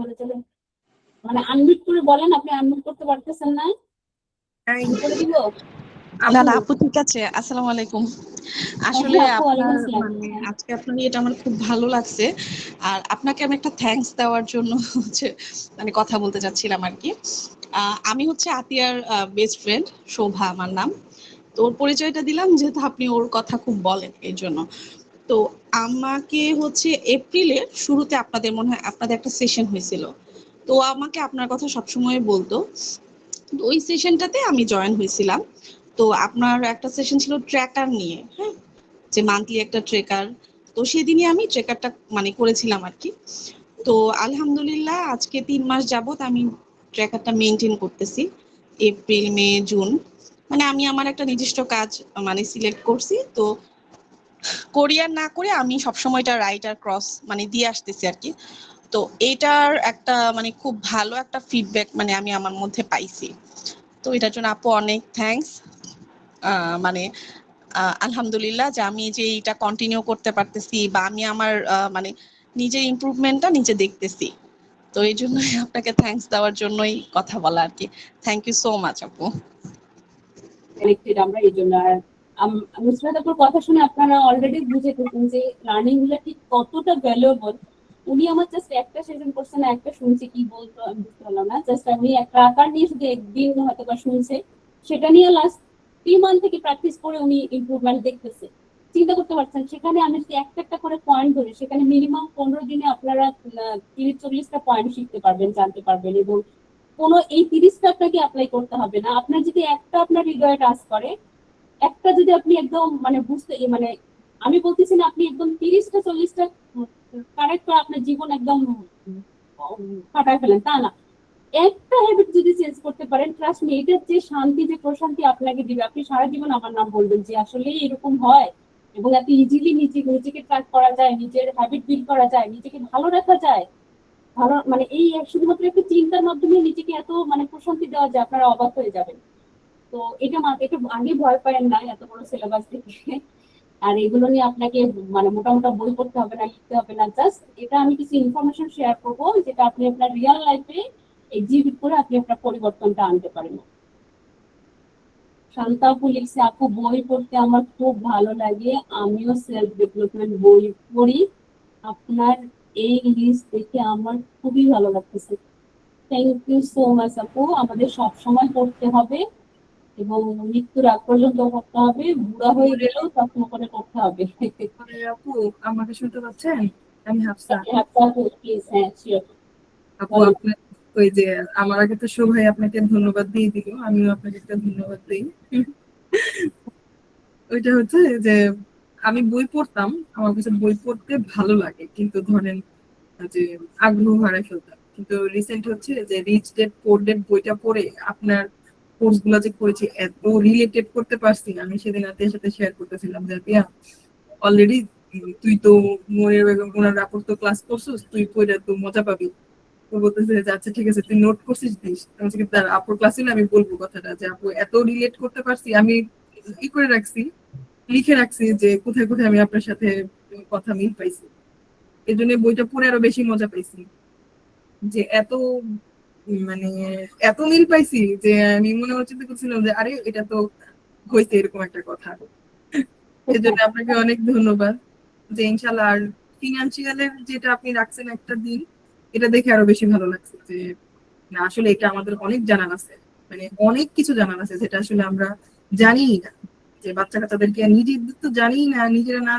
বলে চলে মানে আনমিউট করে বলেন, আপনি আনমিউট করতে পারতেছেন না? করে দিব? না না আপু ঠিক আছে। আসসালামু আলাইকুম। আসলে আপনার মানে আজকে আপনার এটা আমার খুব ভালো লাগছে, আর আপনাকে আমি একটা থ্যাঙ্কস দেওয়ার জন্য হচ্ছে মানে কথা বলতে চাচ্ছিলাম আর কি। আমি হচ্ছে আতিয়ার বেস্ট ফ্রেন্ড, শোভা আমার নাম। তো ওর পরিচয়টা দিলাম যেহেতু আপনি ওর কথা খুব বলেন এই জন্য। তো আমাকে হচ্ছে এপ্রিলের শুরুতে আপনাদের মনে হয় আপনাদের একটা সেশন হয়েছিল, তো আমাকে আপনার কথা সবসময় বলতো। তো ওই সেশনটাতে আমি জয়েন হয়েছিলাম। তো আপনার একটা সেশন ছিল ট্র্যাকার নিয়ে, হ্যাঁ, যে মান্থলি একটা ট্রেকার। তো সেদিনই আমি ট্রেকারটা মানে করেছিলাম আর কি। তো আলহামদুলিল্লাহ আজকে 3 মাস যাবত আমি ট্র্যাকারটা মেনটেন করতেছি। এপ্রিল মে জুন মানে আমি আমার একটা নির্দিষ্ট কাজ মানে সিলেক্ট করছি। তো কোরিয়ার না করে আমি সবসময় এটা রাইট আর ক্রস মানে দিয়ে আসতেছি আর কি। তো এটার একটা মানে খুব ভালো একটা ফিডব্যাক মানে আমি আমার মধ্যে পাইছি। তো এটার জন্য আপু অনেক থ্যাঙ্কস। মানে আলহামদুলিল্লাহ যে আমি যে এটা কন্টিনিউ করতে পারতেছি বা আমি আমার মানে নিজের ইমপ্রুভমেন্টটা নিজে দেখতেছি। তো এই জন্যই আপনাকে থ্যাঙ্কস দেওয়ার জন্যই কথা বলা আর কি। থ্যাংক ইউ সো মাচ আপু। কানেক্টেড আমরা এই জন্য। আর নুসরাত আপুর কথা শুনে আপনারা অলরেডি বুঝে গেছেন যে লার্নিং গুলো ঠিক কতটা ভ্যালুয়েবল। উনি আমার জাস্ট একটা সেশন করছে না, একটা শুনছে, কি বলতো আমি বুঝতে পারলাম না। জাস্ট আমি একটা আকার নিয়ে শুধু একদিন হয়তো বা শুনছে, সেটা নিয়ে লাস্ট 3 মান্থ থেকে প্র্যাকটিস করে উনি ইমপ্রুভমেন্ট দেখতেছে। চিন্তা করতে পারছেন, সেখানে আমি যদি একটা একটা করে পয়েন্ট ধরি, সেখানে মিনিমাম 15 দিনে আপনারা 30-40টা পয়েন্ট শিখতে পারবেন, জানতে পারবেন। এবং কোনো এই 30টা আপনাকে অ্যাপ্লাই করতে হবে না। আপনার যদি একটা আপনার হৃদয়ে টাচ করে, একটা যদি আপনি একদম মানে বুঝতে মানে আমি বলতেছি না আপনি একদম 30টা 40টা কারেক্ট করে আপনার জীবন একদম কাটায় ফেলেন, তা না। একটা হ্যাবিট যদি চেঞ্জ করতে পারেন, ট্রাস্ট মি, এটার যে শান্তি, যে প্রশান্তি আপনাকে দিবে, আপনি সারা জীবন আমার নাম বলবেন যে আসলে এরকম হয়। এবং এত ইজিলি নিজেকে ট্র্যাক করা যায়, নিজের হ্যাবিট বিল্ড করা যায়, নিজেকে ভালো রাখা যায়। ভালো মানে এই শুধুমাত্র একটা চিন্তার মাধ্যমে নিজেকে এত মানে প্রশান্তি দেওয়া যায়, আপনারা অবাক হয়ে যাবেন। তো এটা একটু আগে ভয় পাবেন না এত বড় সিলেবাস দেখে। আর এগুলো নিয়ে আপনাকে মানে মোটামুটি বই পড়তে হবে না, লিখতে হবে না। জাস্ট এটা আমি কিছু ইনফরমেশন শেয়ার করবো, যেটা আপনি আপনার রিয়েল লাইফে এক্সিকিউট করে আপনি আপনার পরিবর্তনটা আনতে পারেন। শান্তা আপু লিখছে, আপু বই পড়তে আমার খুব ভালো লাগে, আমিও সেলফ ডেভেলপমেন্ট বই পড়ি। আপনার এই লিস্ট দেখে আমার খুবই ভালো লাগতেছে। থ্যাংক ইউ সো মাচ আপু। আমাদের সব সময় পড়তে হবে এবং মৃত্যুর আগ পর্যন্ত করতে হবে, বুড়া হয়ে গেলেও তখন করে করতে হবে। আপু আমাকে শুনতে পাচ্ছেন? আমি হাফসা। হ্যাঁ শিওর। আপু আপনার ওই যে আমার আগে তো শোভাই আপনাকে ধন্যবাদ দিয়ে দিল, আমিও আপনাকে একটা ধন্যবাদ দিই। ওইটা হচ্ছে যে আমি বই পড়তাম, আমার কাছে বই পড়তে ভালো লাগে, কিন্তু ধরেন যে আগ্রহ হারাই ফেলতাম। কিন্তু রিসেন্ট হচ্ছে যে রিচ ডেড পোর ডেড বইটা পড়ে আপনার কোর্স গুলা যে করেছি এত রিলেটেড করতে পারছি। আমি সেদিন আত্মীয়ের সাথে শেয়ার করতেছিলাম যে আতিয়া অলরেডি তুই তো মনির বেগম ওনার রাপোর্ট তো ক্লাস করছিস, তুই পড়ে তো মজা পাবি। তো বলতেছে যে আচ্ছা ঠিক আছে তুই নোট করছিস দিস। আমি কিন্তু তার আপুর ক্লাসে আমি বলবো কথাটা যে আপু এত রিলেট করতে পারছি, আমি ই করে রাখছি, লিখে রাখছি যে কোথায় কোথায় আমি আপনার সাথে কথা মিল পাইছি। এই জন্য বইটা পড়ে আরো বেশি মজা পাইছি, যে এত মানে এত মিল পাইছি যে আমি মনে হচ্ছে করছিলাম যে আরে এটা তো হয়েছে এরকম একটা কথা। এই জন্য আপনাকে অনেক ধন্যবাদ। যে ইনশাল্লাহ আর ফিনান্সিয়ালের যেটা আপনি রাখছেন একটা দিন, এটা দেখে আরো বেশি ভালো লাগছে যে না আসলে এটা আমাদের অনেক জানার আছে, মানে অনেক কিছু জানার আছে যেটা আসলে আমরা জানি না। যে বাচ্চা কাচ্চাদেরকে নিজেদের তো জানি না, নিজেরা না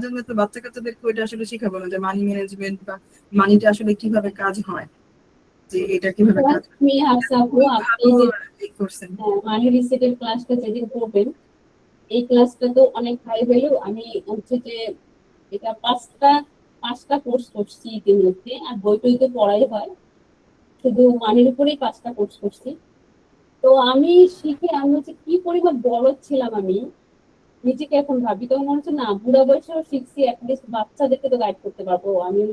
জানলে তো বাচ্চা কাচ্চাদেরকে ওইটা আসলে শেখাবো না যে মানি ম্যানেজমেন্ট বা মানিটা আসলে কিভাবে কাজ হয়, যে এটা কিভাবে কাজ হয়। আপনি যে করছেন মানি রিসেটের ক্লাসটা যেদিন করবেন, এই ক্লাসটা তো অনেক হাই ভ্যালু। আমি হচ্ছে যে এটা পাঁচটা কোর্স করছি ইতিমধ্যে, আর বই টইতে পড়াই হয়, শুধু মানির উপরেই 5টা কোর্স করছি। তো আমি শিখে আমি হচ্ছে কি পরিমাণ বড় ছিলাম, আমি নিজেকে এখন ভাবি তো মনে হচ্ছে না বুড়া বয়সেও শিখছি, অ্যাটলিস্ট বাচ্চাদেরকে তো গাইড করতে পারবো আমি।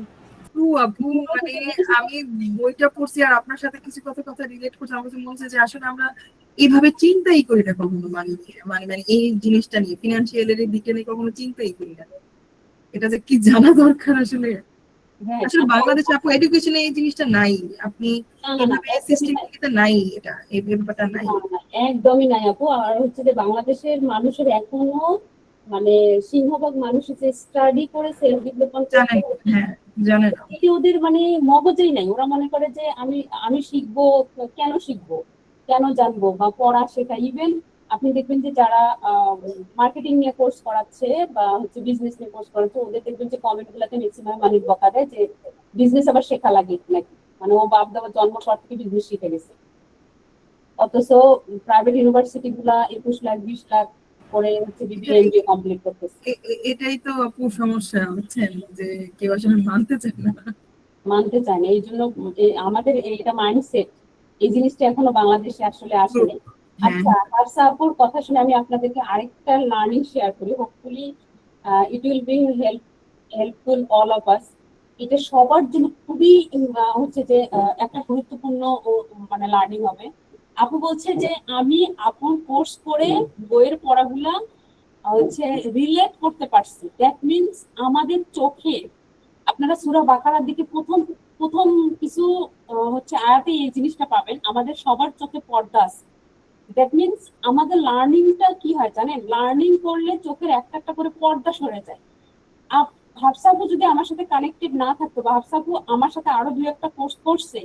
আপু মানে আমি বইটা পড়ছি আর আপনার সাথে কিছু কথা কথা রিলেট করছি, আমার কাছে মনে হচ্ছে যে আসলে আমরা এইভাবে চিন্তাই করি না কখনো মানি নিয়ে, মানে মানে এই জিনিসটা নিয়ে ফিনান্সিয়াল এর দিকে নিয়ে কখনো চিন্তাই করি না। এটা যে কি জানা দরকার আসলে, হ্যাঁ আসলে বাংলাদেশে আপু এডুকেশনে এই জিনিসটা নাই, আপনি সিস্টেমটা নাই, এটা এই ব্যাপারটা নাই। একদমই নাই আপু। আর হচ্ছে যে বাংলাদেশের মানুষের এখনো মানে সিংহভাগ মানুষ হচ্ছে স্টাডি করে সেলফ ডেভেলপমেন্ট জানেন, হ্যাঁ জানেন। এটি ওদের মানে মগজেই নাই। ওরা মনে করে যে আমি আমি শিখবো, কেন শিখবো, কেন জানবো, বা পড়া শেখা। ইভেন আপনি দেখবেন যে যারা মার্কেটিং নিয়ে কোর্স করাচ্ছে বা হচ্ছে বিজনেস নিয়ে কোর্স করাচ্ছে, ওদের দেখবেন যে কমেন্ট গুলাতে ম্যাক্সিমাম মানুষ বকা দেয় যে বিজনেস আবার শেখা লাগে নাকি, মানে ও বাপ দাবার জন্ম পর থেকে বিজনেস শিখে গেছে। অথচ প্রাইভেট ইউনিভার্সিটি গুলা 21 লাখ 20 লাখ করে হচ্ছে বিবিএ এমবিএ কমপ্লিট করতেছে। এটাই তো আপু সমস্যা, বুঝছেন, যে কেউ আসলে মানতে চায় না। মানতে চায় না। এই জন্য আমাদের এইটা মাইন্ডসেট, এই জিনিসটা এখনো বাংলাদেশে আসলে আসেনি। আচ্ছা, হাফসা আপুর কথা শুনে আমি আপনাদেরকে আরেকটা লার্নিং শেয়ার করি। Hopefully it will be helpful all of us. এটা সবার জন্য খুবই হচ্ছে যে একটা গুরুত্বপূর্ণ মানে লার্নিং হবে। আপু বলছে যে আমি আপন কোর্স করে বইয়ের পড়াগুলা হচ্ছে রিলেট করতে পারছি। দ্যাট মিনস আমাদের চোখে, আপনারা সূরা বাকারার দিকে প্রথম প্রথম কিছু হচ্ছে আয়াতে এই জিনিসটা পাবেন, আমাদের সবার চোখে পর্দা আছে। দ্যাট মিনস আমাদের লার্নিংটা কি হয় জানেন, লার্নিং করলে চোখের একটা একটা করে পর্দা সরে যায়। হাফসাবু যদি আমার সাথে কানেক্টেড না থাকতো, বা হাফসাবু আমার সাথে আরো 2-1টা কোর্স করছে,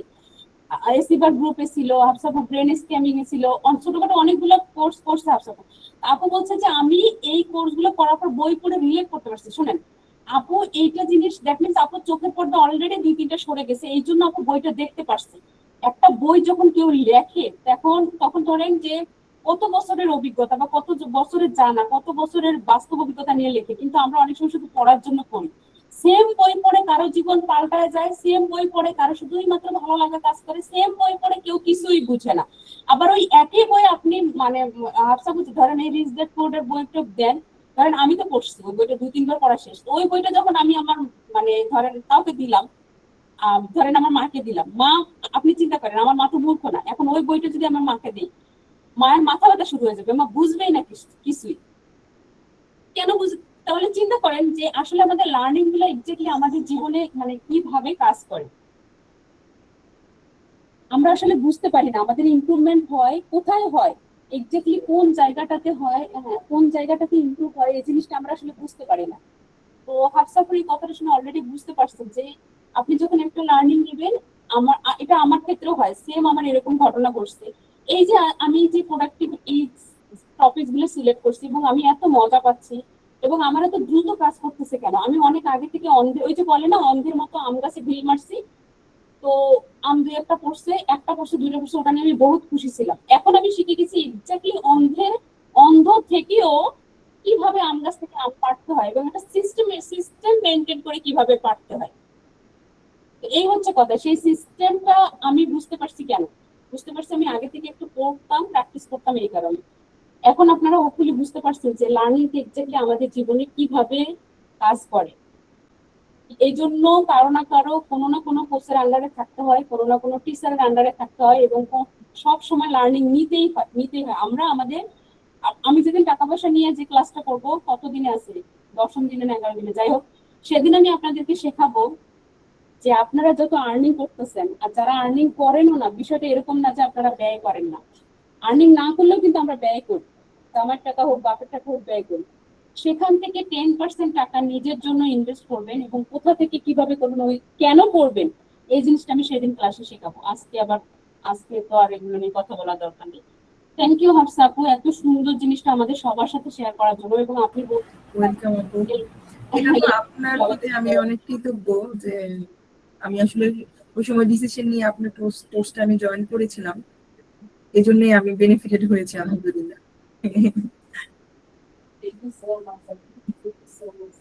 এসিবার গ্রুপে ছিল, হাফসাবু ব্রেন স্ক্যামিং এ ছিল, ছোটখাটো অনেকগুলো কোর্স করছে হাফসাবু। আপু বলছে যে আমি এই কোর্সগুলো করার পর বই পড়ে রিলেট করতে পারছি। শুনেন আপু, এইটা জিনিস দ্যাট মিনস আপুর চোখের পর্দা অলরেডি 2-3টা সরে গেছে, এই জন্য আপু বইটা দেখতে পারছে। একটা বই যখন কেউ লেখে তখন ধরেন যে কত বছরের অভিজ্ঞতা বা কত বছরের জানা, কত বছরের বাস্তব অভিজ্ঞতা নিয়ে লেখে, কিন্তু আমরা অনেক সময় শুধু পড়ার জন্য পড়ি। সেম বই পড়ে কারো জীবন পাল্টায় যায়, সেম বই পড়ে কারো শুধুই মাত্র ভালো লাগা কাজ করে, সেম বই পড়ে কেউ কিছুই বুঝে না। আবার ওই একই বই আপনি মানে হাফসা বুঝে ধরেন এই রিচ ড্যাড পুয়ার ড্যাড বইটা দেন, ধরেন আমি তো পড়ছি ওই বইটা 2-3 বার পড়া শেষ। ওই বইটা যখন আমি আমার মানে ধরেন কাউকে দিলাম, ধরেন আমার মাকে দিলাম, মা, আপনি চিন্তা করেন আমার মা তো মূর্খ না, এখন ওই বইটা যদি আমার মাকে দিই, মায়ের মাথা ব্যথা শুরু হয়ে যাবে, মা বুঝবেই না কিছুই। কেন তাহলে চিন্তা করেন যে আসলে আমাদের লার্নিং গুলো এক্স্যাক্টলি আমাদের জীবনে মানে কিভাবে কাজ করে আমরা আসলে বুঝতে পারি না। আমাদের ইমপ্রুভমেন্ট হয় কোথায় হয়, এক্স্যাক্টলি কোন জায়গাটাতে হয়, কোন জায়গাটাতে ইমপ্রুভ হয়, এই জিনিসটা আমরা আসলে বুঝতে পারি না। তো হাফসাফুর এই কথাটা শুনে অলরেডি বুঝতে পারছেন যে আপনি যখন একটা লার্নিং নেবেন, এটা আমার ক্ষেত্রেও হয়, সেম আমার এরকম ঘটনা ঘটছে। এই যে আমি যে প্রোডাক্টিভ এই টপিক গুলো সিলেক্ট করছি এবং আমি এত মজা পাচ্ছি এবং আমার এত দ্রুত কাজ করতেছে কেন, আমি অনেক আগে থেকে ওই যে বলে না অন্ধের মতো আম গাছে ঢিল মারছি। তো আম 2-1টা পড়ছে, একটা পড়ছে, 2টা পড়ছে, ওটা নিয়ে আমি বহুত খুশি ছিলাম। এখন আমি শিখে গেছি এক্স্যাক্টলি অন্ধ থেকেও কিভাবে আম গাছ থেকে আম পাড়তে হয় এবং একটা সিস্টেম মেনটেন করে কিভাবে পাড়তে হয়। এই হচ্ছে কথা। সেই সিস্টেমটা আমি বুঝতে পারছি কেন, বুঝতে পারছি আমি আগে থেকে একটু পড়তাম, প্র্যাকটিস করতাম, এই কারণে। এখন আপনারা হোপফুলি বুঝতে পারছেন যে লার্নিং এক্স্যাক্টলি আমাদের জীবনে কিভাবে কাজ করে। এই জন্য কারো না কারো কোনো না কোনো কোর্সের আন্ডারে থাকতে হয়, কোনো না কোনো টিচারের আন্ডারে থাকতে হয়, এবং সব সময় লার্নিং নিতেই হয়। আমরা আমাদের আমি যেদিন টাকা পয়সা নিয়ে যে ক্লাসটা করবো, কতদিনে আছে, 10ম দিনে না 11 দিনে, যাই হোক, সেদিন আমি আপনাদেরকে শেখাবো যে আপনারা যত আর্নিং করতেছেন, আর যারা আর্নিং করেনও না, বিষয়টা এরকম না যে আপনারা ব্যয় করেন না। আর্নিং না করলেও কিন্তু আমরা ব্যয় করি, আমার টাকা হোক বাপের টাকা হোক ব্যয় করি। সেখান থেকে 10% টাকা নিজের জন্য ইনভেস্ট করবেন এবং কোথা থেকে কিভাবে করবেন, ওই কেন করবেন, এই জিনিসটা আমি সেদিন ক্লাসে শেখাবো। আজকে তো আর এগুলো নিয়ে কথা বলা দরকার নেই। থ্যাংক ইউ হাফসা আপু, এত সুন্দর জিনিসটা আমাদের সবার সাথে শেয়ার করার জন্য। এবং আপনি ওয়েলকাম আপু। এটা তো আপনার প্রতি আমি অনেক কৃতজ্ঞ যে আমি আসলে ওই সময় ডিসিশন নিয়ে আপনার কোর্সটা আমি জয়েন করেছিলাম, এই জন্যই আমি বেনিফিটেড হয়েছি আলহামদুলিল্লাহ। Thank you so much.